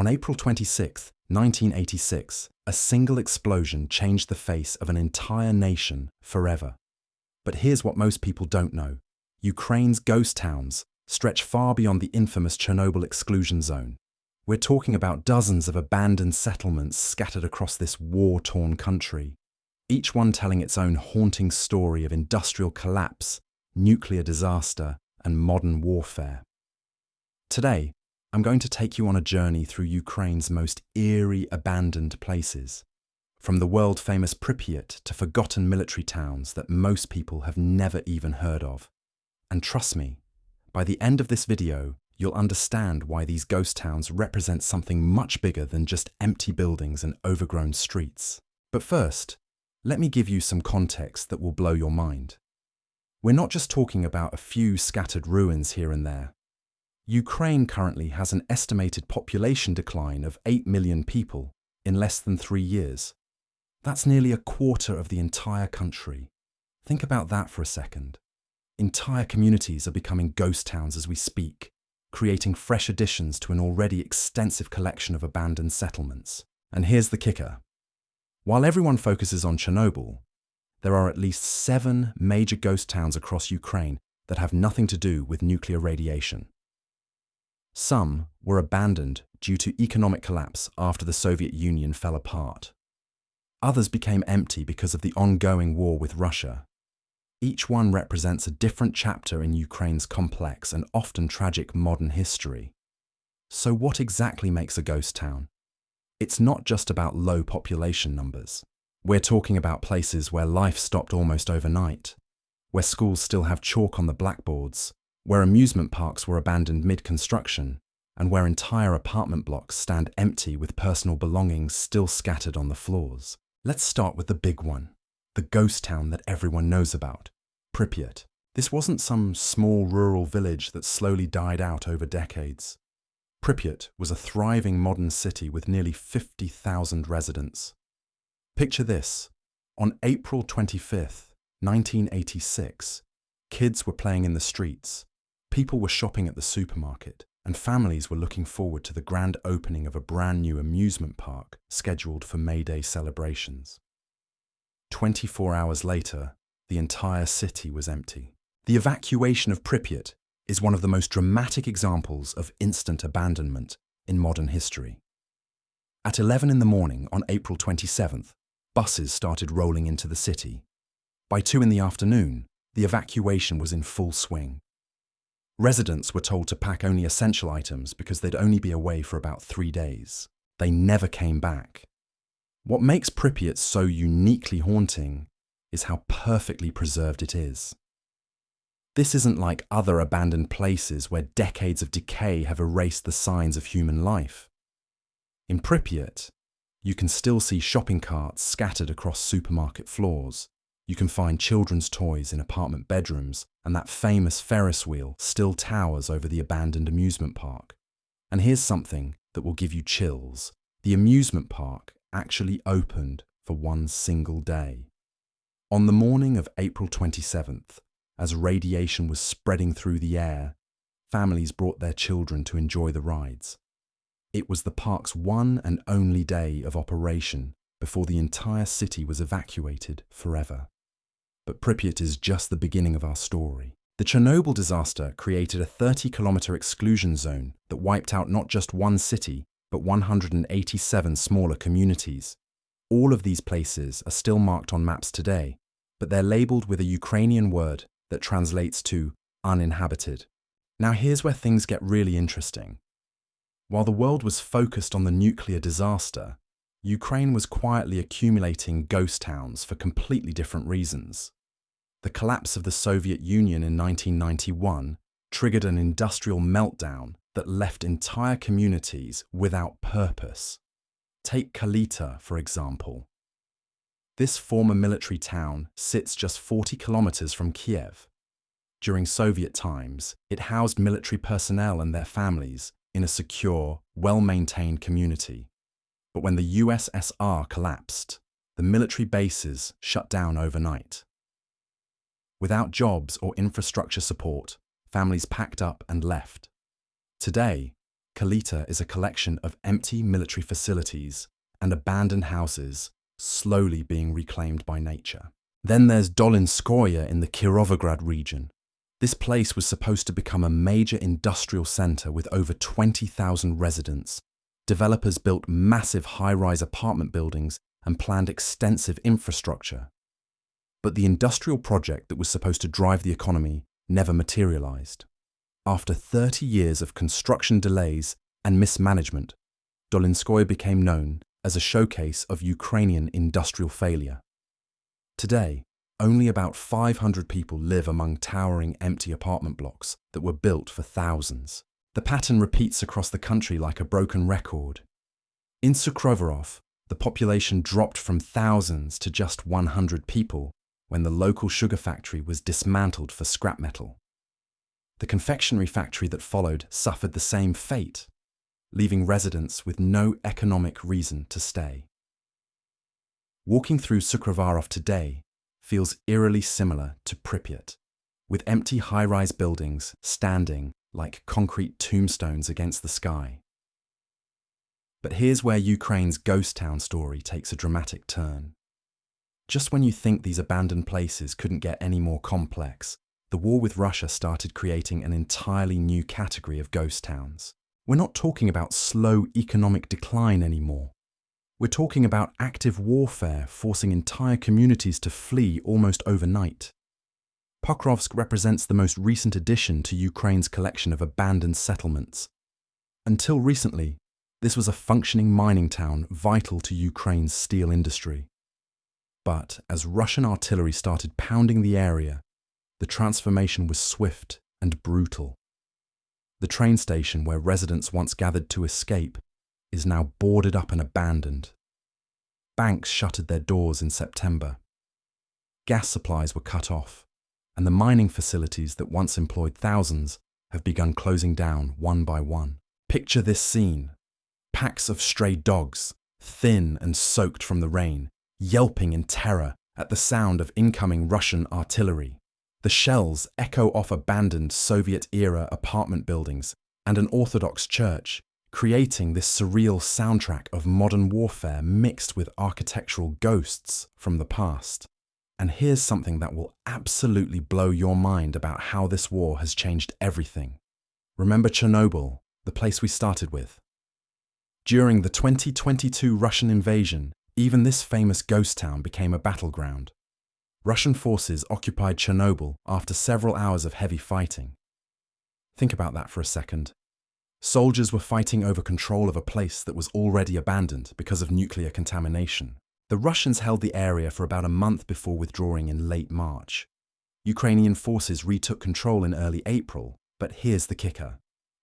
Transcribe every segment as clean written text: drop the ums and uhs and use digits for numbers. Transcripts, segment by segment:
On April 26, 1986, a single explosion changed the face of an entire nation forever. But here's what most people don't know. Ukraine's ghost towns stretch far beyond the infamous Chernobyl Exclusion Zone. We're talking about dozens of abandoned settlements scattered across this war-torn country, each one telling its own haunting story of industrial collapse, nuclear disaster, and modern warfare. Today, I'm going to take you on a journey through Ukraine's most eerie abandoned places, from the world-famous Pripyat to forgotten military towns that most people have never even heard of. And trust me, by the end of this video, you'll understand why these ghost towns represent something much bigger than just empty buildings and overgrown streets. But first, let me give you some context that will blow your mind. We're not just talking about a few scattered ruins here and there. Ukraine currently has an estimated population decline of 8 million people in less than 3 years. That's nearly a quarter of the entire country. Think about that for a second. Entire communities are becoming ghost towns as we speak, creating fresh additions to an already extensive collection of abandoned settlements. And here's the kicker. While everyone focuses on Chernobyl, there are at least 7 major ghost towns across Ukraine that have nothing to do with nuclear radiation. Some were abandoned due to economic collapse after the Soviet Union fell apart. Others became empty because of the ongoing war with Russia. Each one represents a different chapter in Ukraine's complex and often tragic modern history. So what exactly makes a ghost town? It's not just about low population numbers. We're talking about places where life stopped almost overnight, where schools still have chalk on the blackboards, where amusement parks were abandoned mid-construction, and where entire apartment blocks stand empty with personal belongings still scattered on the floors. Let's start with the big one, the ghost town that everyone knows about, Pripyat. This wasn't some small rural village that slowly died out over decades. Pripyat was a thriving modern city with nearly 50,000 residents. Picture this. On April 25th, 1986, kids were playing in the streets, people were shopping at the supermarket, and families were looking forward to the grand opening of a brand new amusement park scheduled for May Day celebrations. 24 hours later, the entire city was empty. The evacuation of Pripyat is one of the most dramatic examples of instant abandonment in modern history. At 11 in the morning on April 27th, buses started rolling into the city. By 2 in the afternoon, the evacuation was in full swing. Residents were told to pack only essential items because they'd only be away for about 3 days. They never came back. What makes Pripyat so uniquely haunting is how perfectly preserved it is. This isn't like other abandoned places where decades of decay have erased the signs of human life. In Pripyat, you can still see shopping carts scattered across supermarket floors. You can find children's toys in apartment bedrooms, and that famous Ferris wheel still towers over the abandoned amusement park. And here's something that will give you chills. The amusement park actually opened for one single day. On the morning of April 27th, as radiation was spreading through the air, families brought their children to enjoy the rides. It was the park's one and only day of operation before the entire city was evacuated forever. But Pripyat is just the beginning of our story. The Chernobyl disaster created a 30-kilometer exclusion zone that wiped out not just one city, but 187 smaller communities. All of these places are still marked on maps today, but they're labeled with a Ukrainian word that translates to uninhabited. Now here's where things get really interesting. While the world was focused on the nuclear disaster, Ukraine was quietly accumulating ghost towns for completely different reasons. The collapse of the Soviet Union in 1991 triggered an industrial meltdown that left entire communities without purpose. Take Kalita, for example. This former military town sits just 40 kilometers from Kiev. During Soviet times, it housed military personnel and their families in a secure, well-maintained community. But when the USSR collapsed, the military bases shut down overnight. Without jobs or infrastructure support, families packed up and left. Today, Kalita is a collection of empty military facilities and abandoned houses slowly being reclaimed by nature. Then there's Dolinskoye in the Kirovograd region. This place was supposed to become a major industrial center with over 20,000 residents. Developers built massive high-rise apartment buildings and planned extensive infrastructure. But the industrial project that was supposed to drive the economy never materialized. After 30 years of construction delays and mismanagement, Dolinskoye became known as a showcase of Ukrainian industrial failure. Today, only about 500 people live among towering empty apartment blocks that were built for thousands. The pattern repeats across the country like a broken record. In Sukrovorov, the population dropped from thousands to just 100 people when the local sugar factory was dismantled for scrap metal. The confectionery factory that followed suffered the same fate, leaving residents with no economic reason to stay. Walking through Sukrovarov today feels eerily similar to Pripyat, with empty high-rise buildings standing like concrete tombstones against the sky. But here's where Ukraine's ghost town story takes a dramatic turn. Just when you think these abandoned places couldn't get any more complex, the war with Russia started creating an entirely new category of ghost towns. We're not talking about slow economic decline anymore. We're talking about active warfare forcing entire communities to flee almost overnight. Pokrovsk represents the most recent addition to Ukraine's collection of abandoned settlements. Until recently, this was a functioning mining town vital to Ukraine's steel industry. But as Russian artillery started pounding the area, the transformation was swift and brutal. The train station where residents once gathered to escape is now boarded up and abandoned. Banks shuttered their doors in September. Gas supplies were cut off, and the mining facilities that once employed thousands have begun closing down one by one. Picture this scene. Packs of stray dogs, thin and soaked from the rain, yelping in terror at the sound of incoming Russian artillery. The shells echo off abandoned Soviet-era apartment buildings and an Orthodox church, creating this surreal soundtrack of modern warfare mixed with architectural ghosts from the past. And here's something that will absolutely blow your mind about how this war has changed everything. Remember Chernobyl, the place we started with? During the 2022 Russian invasion, even this famous ghost town became a battleground. Russian forces occupied Chernobyl after several hours of heavy fighting. Think about that for a second. Soldiers were fighting over control of a place that was already abandoned because of nuclear contamination. The Russians held the area for about a month before withdrawing in late March. Ukrainian forces retook control in early April, but here's the kicker.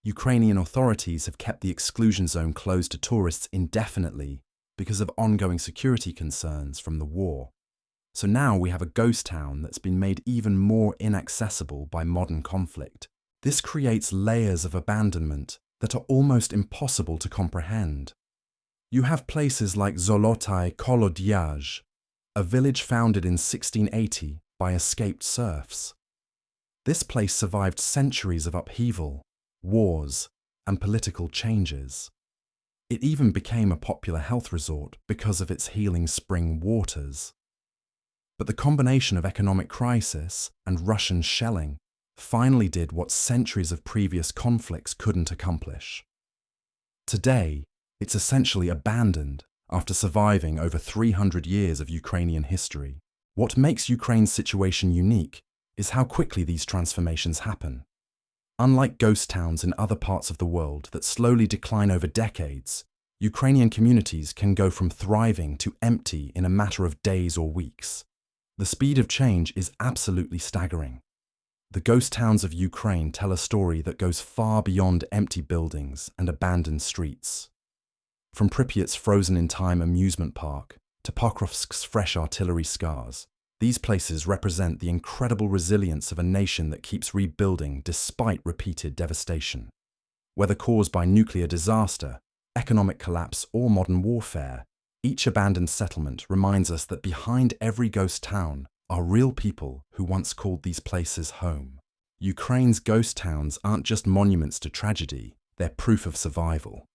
Ukrainian authorities have kept the exclusion zone closed to tourists indefinitely because of ongoing security concerns from the war. So now we have a ghost town that's been made even more inaccessible by modern conflict. This creates layers of abandonment that are almost impossible to comprehend. You have places like Zolotai Kolodyazh, a village founded in 1680 by escaped serfs. This place survived centuries of upheaval, wars, and political changes. It even became a popular health resort because of its healing spring waters. But the combination of economic crisis and Russian shelling finally did what centuries of previous conflicts couldn't accomplish. Today, it's essentially abandoned after surviving over 300 years of Ukrainian history. What makes Ukraine's situation unique is how quickly these transformations happen. Unlike ghost towns in other parts of the world that slowly decline over decades, Ukrainian communities can go from thriving to empty in a matter of days or weeks. The speed of change is absolutely staggering. The ghost towns of Ukraine tell a story that goes far beyond empty buildings and abandoned streets. From Pripyat's frozen-in-time amusement park to Pokrovsk's fresh artillery scars, these places represent the incredible resilience of a nation that keeps rebuilding despite repeated devastation. Whether caused by nuclear disaster, economic collapse, or modern warfare, each abandoned settlement reminds us that behind every ghost town are real people who once called these places home. Ukraine's ghost towns aren't just monuments to tragedy, They're proof of survival.